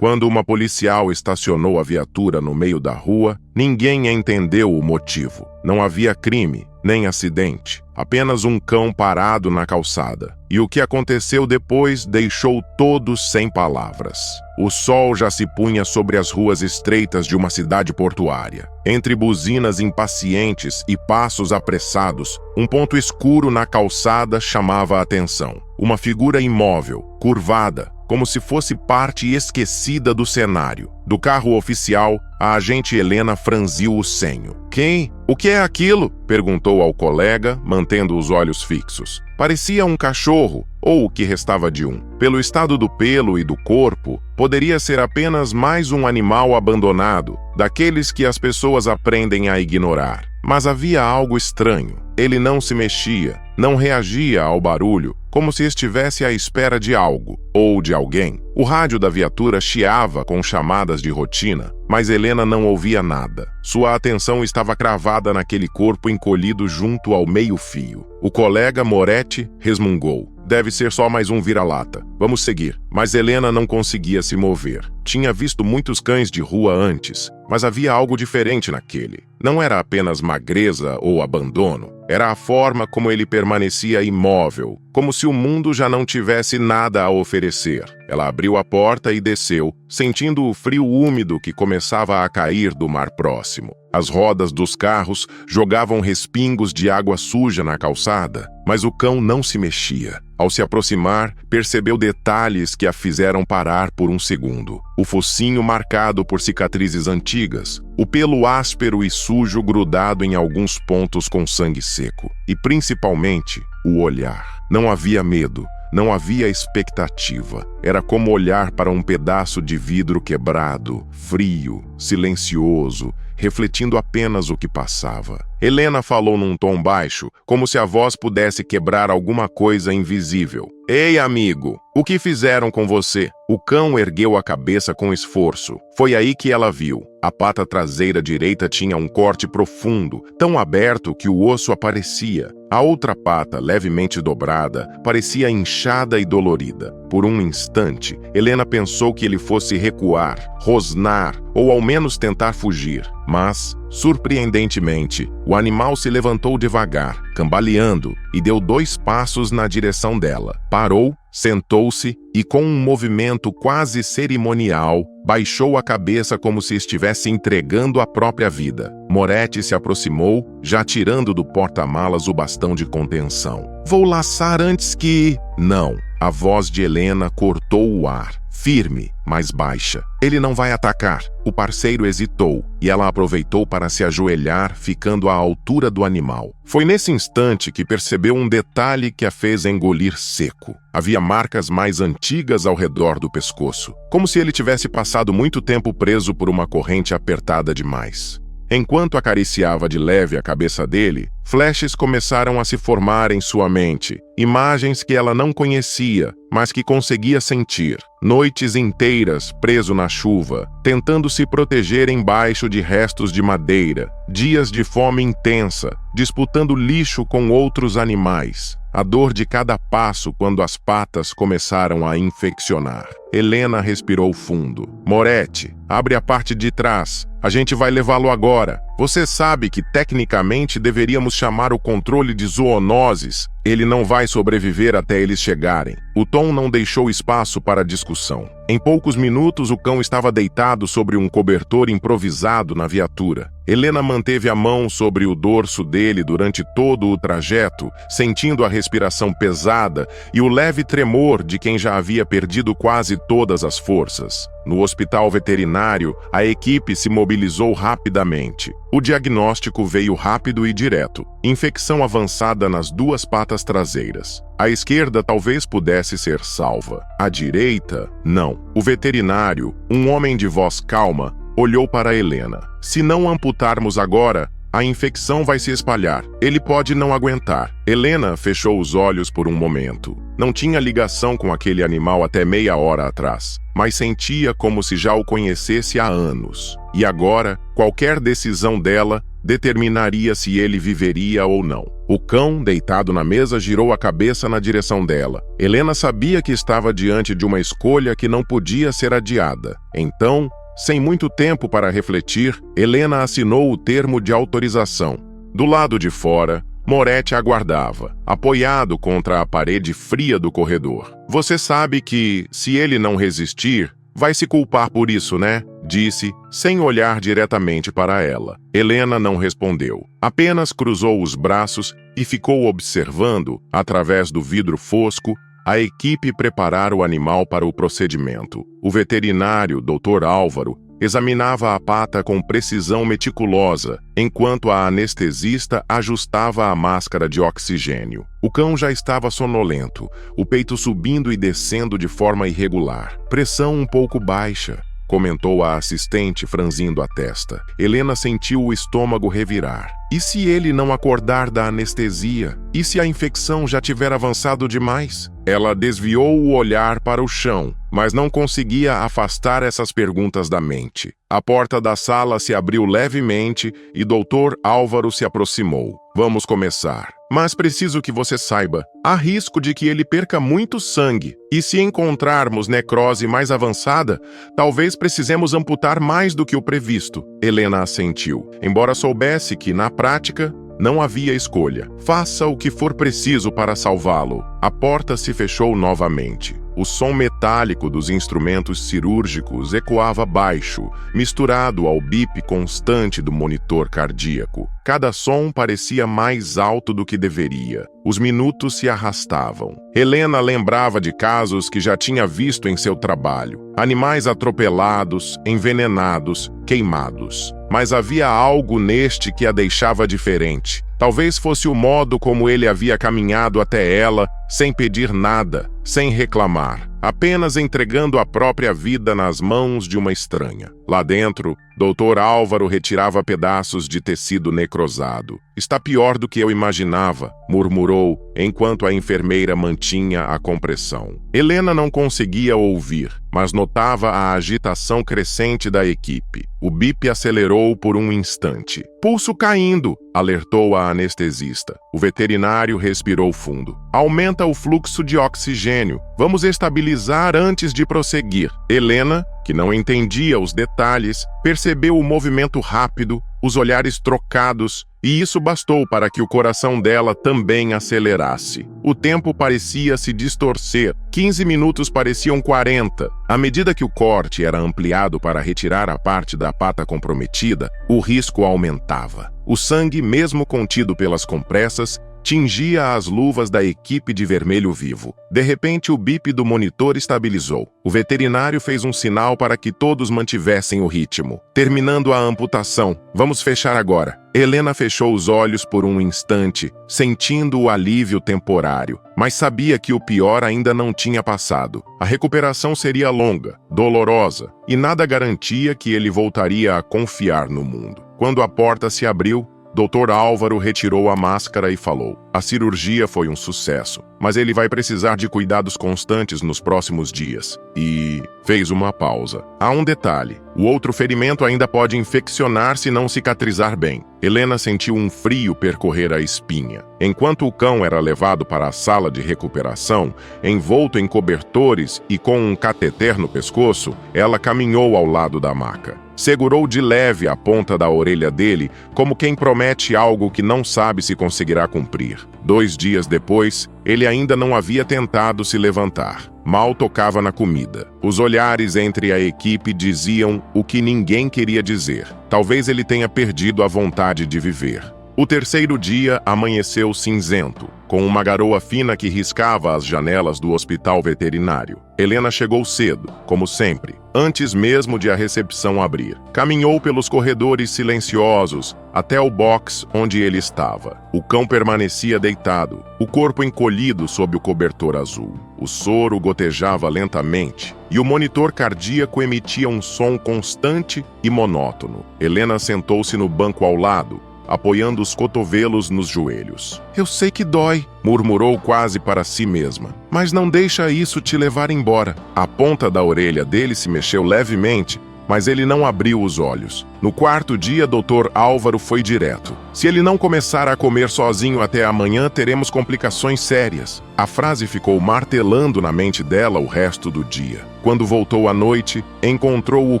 Quando uma policial estacionou a viatura no meio da rua, ninguém entendeu o motivo. Não havia crime, nem acidente, apenas um cão parado na calçada. E o que aconteceu depois deixou todos sem palavras. O sol já se punha sobre as ruas estreitas de uma cidade portuária. Entre buzinas impacientes e passos apressados, um ponto escuro na calçada chamava a atenção. Uma figura imóvel, curvada, como se fosse parte esquecida do cenário. Do carro oficial, a agente Helena franziu o senho. "Quem? O que é aquilo?" perguntou ao colega, mantendo os olhos fixos. Parecia um cachorro, ou o que restava de um. Pelo estado do pelo e do corpo, poderia ser apenas mais um animal abandonado, daqueles que as pessoas aprendem a ignorar. Mas havia algo estranho. Ele não se mexia, não reagia ao barulho, como se estivesse à espera de algo, ou de alguém. O rádio da viatura chiava com chamadas de rotina, mas Helena não ouvia nada. Sua atenção estava cravada naquele corpo encolhido junto ao meio-fio. O colega Moretti resmungou. "Deve ser só mais um vira-lata. Vamos seguir." Mas Helena não conseguia se mover. Tinha visto muitos cães de rua antes, mas havia algo diferente naquele. Não era apenas magreza ou abandono. Era a forma como ele permanecia imóvel, como se o mundo já não tivesse nada a oferecer. Ela abriu a porta e desceu, sentindo o frio úmido que começava a cair do mar próximo. As rodas dos carros jogavam respingos de água suja na calçada, mas o cão não se mexia. Ao se aproximar, percebeu detalhes que a fizeram parar por um segundo. O focinho marcado por cicatrizes antigas, o pelo áspero e sujo grudado em alguns pontos com sangue seco. E, principalmente, o olhar. Não havia medo. Não havia expectativa. Era como olhar para um pedaço de vidro quebrado, frio, silencioso, refletindo apenas o que passava. Helena falou num tom baixo, como se a voz pudesse quebrar alguma coisa invisível. "Ei, amigo, o que fizeram com você?" O cão ergueu a cabeça com esforço. Foi aí que ela viu. A pata traseira direita tinha um corte profundo, tão aberto que o osso aparecia. A outra pata, levemente dobrada, parecia inchada e dolorida. Por um instante, Helena pensou que ele fosse recuar, rosnar ou ao menos tentar fugir. Mas, surpreendentemente, o animal se levantou devagar, cambaleando, e deu 2 passos na direção dela. Parou, sentou-se e, com um movimento quase cerimonial, baixou a cabeça como se estivesse entregando a própria vida. Moretti se aproximou, já tirando do porta-malas o bastão de contenção. "Vou laçar antes que..." "Não." A voz de Helena cortou o ar, firme, mas baixa. "Ele não vai atacar." O parceiro hesitou, e ela aproveitou para se ajoelhar, ficando à altura do animal. Foi nesse instante que percebeu um detalhe que a fez engolir seco. Havia marcas mais antigas ao redor do pescoço, como se ele tivesse passado muito tempo preso por uma corrente apertada demais. Enquanto acariciava de leve a cabeça dele, flashes começaram a se formar em sua mente, imagens que ela não conhecia, mas que conseguia sentir. Noites inteiras preso na chuva, tentando se proteger embaixo de restos de madeira, dias de fome intensa, disputando lixo com outros animais. A dor de cada passo quando as patas começaram a infeccionar. Helena respirou fundo. "Moretti, abre a parte de trás. A gente vai levá-lo agora. Você sabe que tecnicamente deveríamos chamar o controle de zoonoses. Ele não vai sobreviver até eles chegarem." O tom não deixou espaço para discussão. Em poucos minutos, o cão estava deitado sobre um cobertor improvisado na viatura. Helena manteve a mão sobre o dorso dele durante todo o trajeto, sentindo a respiração pesada e o leve tremor de quem já havia perdido quase todas as forças. No hospital veterinário, a equipe se mobilizou rapidamente. O diagnóstico veio rápido e direto. Infecção avançada nas 2 patas traseiras. A esquerda talvez pudesse ser salva. A direita, não. O veterinário, um homem de voz calma, olhou para Helena. "Se não amputarmos agora, A infecção vai se espalhar. Ele pode não aguentar. Helena fechou os olhos por um momento. Não tinha ligação com aquele animal até meia hora atrás, mas sentia como se já o conhecesse há anos. E agora, qualquer decisão dela determinaria se ele viveria ou não. O cão, deitado na mesa, girou a cabeça na direção dela. Helena sabia que estava diante de uma escolha que não podia ser adiada. Então, sem muito tempo para refletir, Helena assinou o termo de autorização. Do lado de fora, Moretti aguardava, apoiado contra a parede fria do corredor. Você sabe que, se ele não resistir, vai se culpar por isso, né? Disse, sem olhar diretamente para ela. Helena não respondeu. Apenas cruzou os braços e ficou observando, através do vidro fosco, a equipe preparar o animal para o procedimento. O veterinário, Dr. Álvaro, examinava a pata com precisão meticulosa, enquanto a anestesista ajustava a máscara de oxigênio. O cão já estava sonolento, o peito subindo e descendo de forma irregular. Pressão um pouco baixa, comentou a assistente, franzindo a testa. Helena sentiu o estômago revirar. E se ele não acordar da anestesia? E se a infecção já tiver avançado demais? Ela desviou o olhar para o chão, mas não conseguia afastar essas perguntas da mente. A porta da sala se abriu levemente e Dr. Álvaro se aproximou. Vamos começar. Mas preciso que você saiba, há risco de que ele perca muito sangue. E se encontrarmos necrose mais avançada, talvez precisemos amputar mais do que o previsto. Helena assentiu, embora soubesse que, na prática, não havia escolha. Faça o que for preciso para salvá-lo. A porta se fechou novamente. O som metálico dos instrumentos cirúrgicos ecoava baixo, misturado ao bip constante do monitor cardíaco. Cada som parecia mais alto do que deveria. Os minutos se arrastavam. Helena lembrava de casos que já tinha visto em seu trabalho. Animais atropelados, envenenados, queimados. Mas havia algo neste que a deixava diferente. Talvez fosse o modo como ele havia caminhado até ela, sem pedir nada, sem reclamar, apenas entregando a própria vida nas mãos de uma estranha. Lá dentro, Dr. Álvaro retirava pedaços de tecido necrosado. Está pior do que eu imaginava, murmurou, enquanto a enfermeira mantinha a compressão. Helena não conseguia ouvir, mas notava a agitação crescente da equipe. O bip acelerou por um instante. Pulso caindo, alertou a anestesista. O veterinário respirou fundo. Aumenta o fluxo de oxigênio. Vamos estabilizar antes de prosseguir. Helena, que não entendia os detalhes, percebeu o movimento rápido, os olhares trocados, e isso bastou para que o coração dela também acelerasse. O tempo parecia se distorcer. 15 minutos pareciam 40. À medida que o corte era ampliado para retirar a parte da pata comprometida, o risco aumentava. O sangue, mesmo contido pelas compressas, tingia as luvas da equipe de vermelho vivo. De repente, o bip do monitor estabilizou. O veterinário fez um sinal para que todos mantivessem o ritmo. Terminando a amputação. Vamos fechar agora. Helena fechou os olhos por um instante, sentindo o alívio temporário, mas sabia que o pior ainda não tinha passado. A recuperação seria longa, dolorosa, e nada garantia que ele voltaria a confiar no mundo. Quando a porta se abriu, Dr. Álvaro retirou a máscara e falou: a cirurgia foi um sucesso, mas ele vai precisar de cuidados constantes nos próximos dias. E fez uma pausa. Há um detalhe: o outro ferimento ainda pode infeccionar se não cicatrizar bem. Helena sentiu um frio percorrer a espinha. Enquanto o cão era levado para a sala de recuperação, envolto em cobertores e com um cateter no pescoço, ela caminhou ao lado da maca. Segurou de leve a ponta da orelha dele, como quem promete algo que não sabe se conseguirá cumprir. 2 dias depois, ele ainda não havia tentado se levantar. Mal tocava na comida. Os olhares entre a equipe diziam o que ninguém queria dizer. Talvez ele tenha perdido a vontade de viver. O terceiro dia amanheceu cinzento, com uma garoa fina que riscava as janelas do hospital veterinário. Helena chegou cedo, como sempre, antes mesmo de a recepção abrir. Caminhou pelos corredores silenciosos até o box onde ele estava. O cão permanecia deitado, o corpo encolhido sob o cobertor azul. O soro gotejava lentamente e o monitor cardíaco emitia um som constante e monótono. Helena sentou-se no banco ao lado, apoiando os cotovelos nos joelhos. Eu sei que dói, murmurou quase para si mesma, mas não deixa isso te levar embora. A ponta da orelha dele se mexeu levemente, mas ele não abriu os olhos. No quarto dia, Dr. Álvaro foi direto. Se ele não começar a comer sozinho até amanhã, teremos complicações sérias. A frase ficou martelando na mente dela o resto do dia. Quando voltou à noite, encontrou o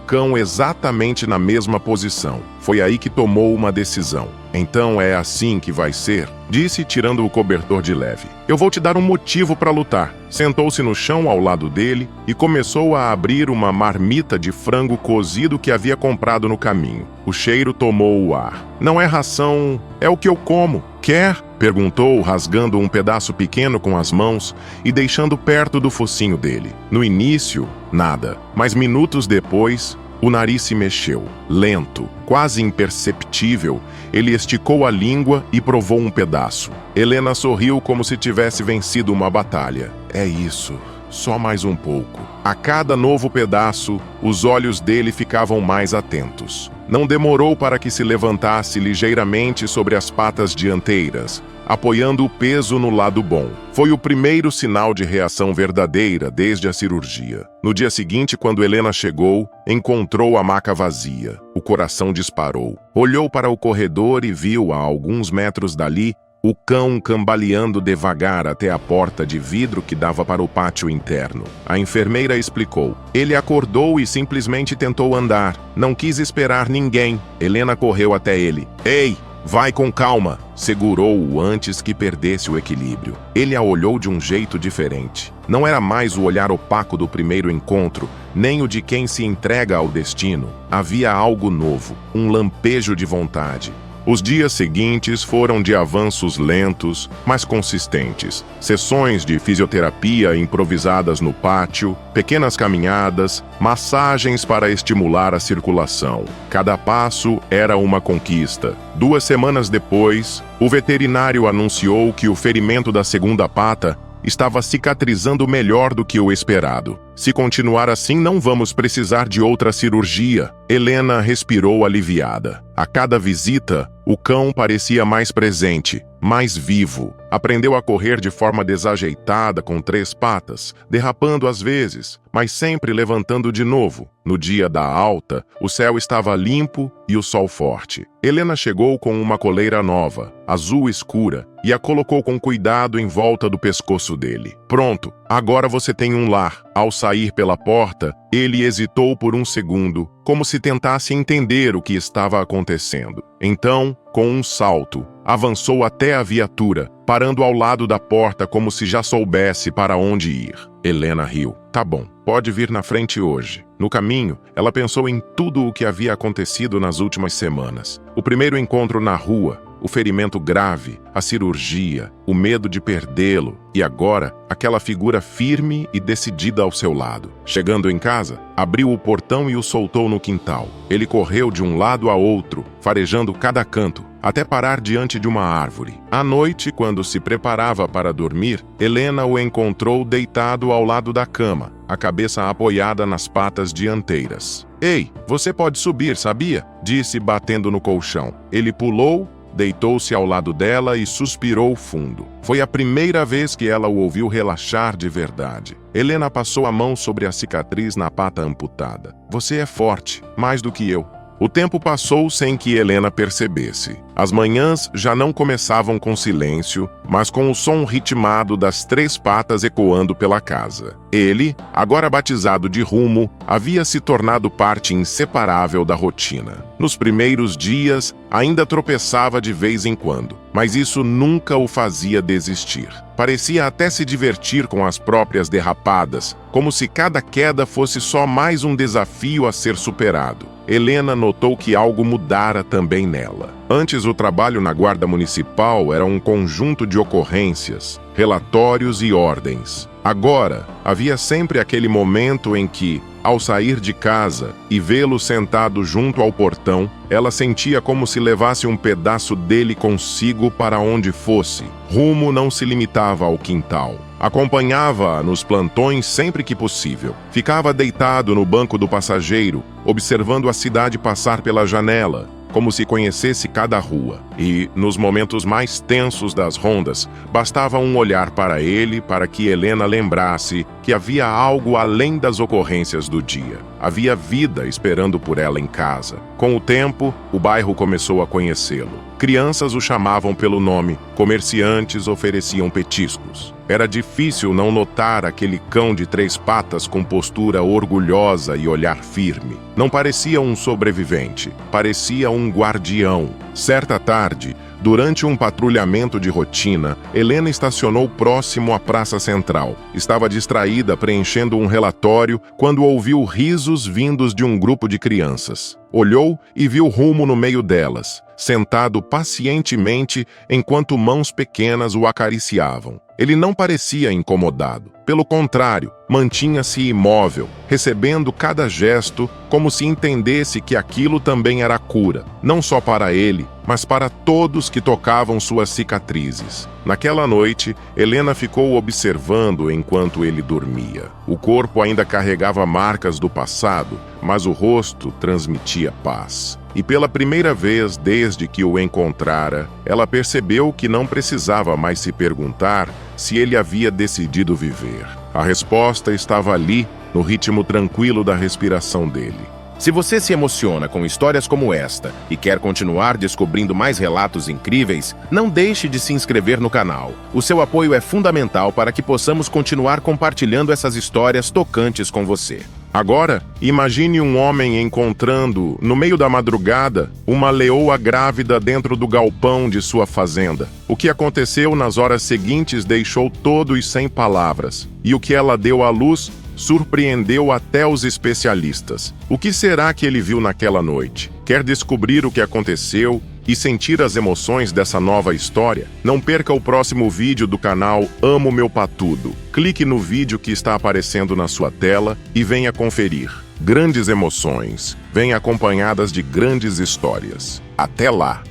cão exatamente na mesma posição. Foi aí que tomou uma decisão. Então é assim que vai ser, disse, tirando o cobertor de leve. Eu vou te dar um motivo para lutar. Sentou-se no chão ao lado dele e começou a abrir uma marmita de frango cozido que havia comprado no caminho. O cheiro tomou o ar. Não é ração, é o que eu como. Quer? Perguntou, rasgando um pedaço pequeno com as mãos e deixando perto do focinho dele. No início, nada, mas minutos depois, o nariz se mexeu. Lento, quase imperceptível, ele esticou a língua e provou um pedaço. Helena sorriu como se tivesse vencido uma batalha. É isso, só mais um pouco. A cada novo pedaço, os olhos dele ficavam mais atentos. Não demorou para que se levantasse ligeiramente sobre as patas dianteiras, apoiando o peso no lado bom. Foi o primeiro sinal de reação verdadeira desde a cirurgia. No dia seguinte, quando Helena chegou, encontrou a maca vazia. O coração disparou. Olhou para o corredor e viu, a alguns metros dali, o cão cambaleando devagar até a porta de vidro que dava para o pátio interno. A enfermeira explicou. Ele acordou e simplesmente tentou andar. Não quis esperar ninguém. Helena correu até ele. Ei! Vai com calma! Segurou-o antes que perdesse o equilíbrio. Ele a olhou de um jeito diferente. Não era mais o olhar opaco do primeiro encontro, nem o de quem se entrega ao destino. Havia algo novo, um lampejo de vontade. Os dias seguintes foram de avanços lentos, mas consistentes. Sessões de fisioterapia improvisadas no pátio, pequenas caminhadas, massagens para estimular a circulação. Cada passo era uma conquista. 2 semanas depois, o veterinário anunciou que o ferimento da segunda pata estava cicatrizando melhor do que o esperado. Se continuar assim, não vamos precisar de outra cirurgia. Helena respirou aliviada. A cada visita, o cão parecia mais presente, mais vivo. Aprendeu a correr de forma desajeitada com 3 patas, derrapando às vezes, mas sempre levantando de novo. No dia da alta, o céu estava limpo e o sol forte. Helena chegou com uma coleira nova, azul escura, e a colocou com cuidado em volta do pescoço dele. Pronto, agora você tem um lar. Ao sair pela porta, ele hesitou por um segundo, como se tentasse entender o que estava acontecendo. Então, com um salto, avançou até a viatura, parando ao lado da porta como se já soubesse para onde ir. Helena riu. Tá bom, pode vir na frente hoje. No caminho, ela pensou em tudo o que havia acontecido nas últimas semanas. O primeiro encontro na rua, o ferimento grave, a cirurgia, o medo de perdê-lo e agora aquela figura firme e decidida ao seu lado. Chegando em casa, abriu o portão e o soltou no quintal. Ele correu de um lado a outro, farejando cada canto, até parar diante de uma árvore. À noite, quando se preparava para dormir, Helena o encontrou deitado ao lado da cama, a cabeça apoiada nas patas dianteiras. Ei, você pode subir, sabia? Disse, batendo no colchão. Ele pulou, deitou-se ao lado dela e suspirou fundo. Foi a primeira vez que ela o ouviu relaxar de verdade. Helena passou a mão sobre a cicatriz na pata amputada. Você é forte, mais do que eu. O tempo passou sem que Helena percebesse. As manhãs já não começavam com silêncio, mas com o som ritmado das 3 patas ecoando pela casa. Ele, agora batizado de Rumo, havia se tornado parte inseparável da rotina. Nos primeiros dias, ainda tropeçava de vez em quando, mas isso nunca o fazia desistir. Parecia até se divertir com as próprias derrapadas, como se cada queda fosse só mais um desafio a ser superado. Helena notou que algo mudara também nela. Antes, o trabalho na Guarda Municipal era um conjunto de ocorrências, relatórios e ordens. Agora, havia sempre aquele momento em que, ao sair de casa e vê-lo sentado junto ao portão, ela sentia como se levasse um pedaço dele consigo para onde fosse. Rumo não se limitava ao quintal. Acompanhava-a nos plantões sempre que possível. Ficava deitado no banco do passageiro, observando a cidade passar pela janela, como se conhecesse cada rua. E, nos momentos mais tensos das rondas, bastava um olhar para ele para que Helena lembrasse que havia algo além das ocorrências do dia. Havia vida esperando por ela em casa. Com o tempo, o bairro começou a conhecê-lo. Crianças o chamavam pelo nome, comerciantes ofereciam petiscos. Era difícil não notar aquele cão de 3 patas com postura orgulhosa e olhar firme. Não parecia um sobrevivente, parecia um guardião. Certa tarde, durante um patrulhamento de rotina, Helena estacionou próximo à Praça Central. Estava distraída preenchendo um relatório quando ouviu risos vindos de um grupo de crianças. Olhou e viu Rumo no meio delas, sentado pacientemente enquanto mãos pequenas o acariciavam. Ele não parecia incomodado. Pelo contrário, mantinha-se imóvel, recebendo cada gesto como se entendesse que aquilo também era cura, não só para ele, mas para todos que tocavam suas cicatrizes. Naquela noite, Helena ficou observando enquanto ele dormia. O corpo ainda carregava marcas do passado, mas o rosto transmitia paz. E pela primeira vez desde que o encontrara, ela percebeu que não precisava mais se perguntar se ele havia decidido viver. A resposta estava ali, no ritmo tranquilo da respiração dele. Se você se emociona com histórias como esta e quer continuar descobrindo mais relatos incríveis, não deixe de se inscrever no canal. O seu apoio é fundamental para que possamos continuar compartilhando essas histórias tocantes com você. Agora, imagine um homem encontrando, no meio da madrugada, uma leoa grávida dentro do galpão de sua fazenda. O que aconteceu nas horas seguintes deixou todos sem palavras, e o que ela deu à luz surpreendeu até os especialistas. O que será que ele viu naquela noite? Quer descobrir o que aconteceu e sentir as emoções dessa nova história? Não perca o próximo vídeo do canal Amo Meu Patudo. Clique no vídeo que está aparecendo na sua tela e venha conferir. Grandes emoções vêm acompanhadas de grandes histórias. Até lá!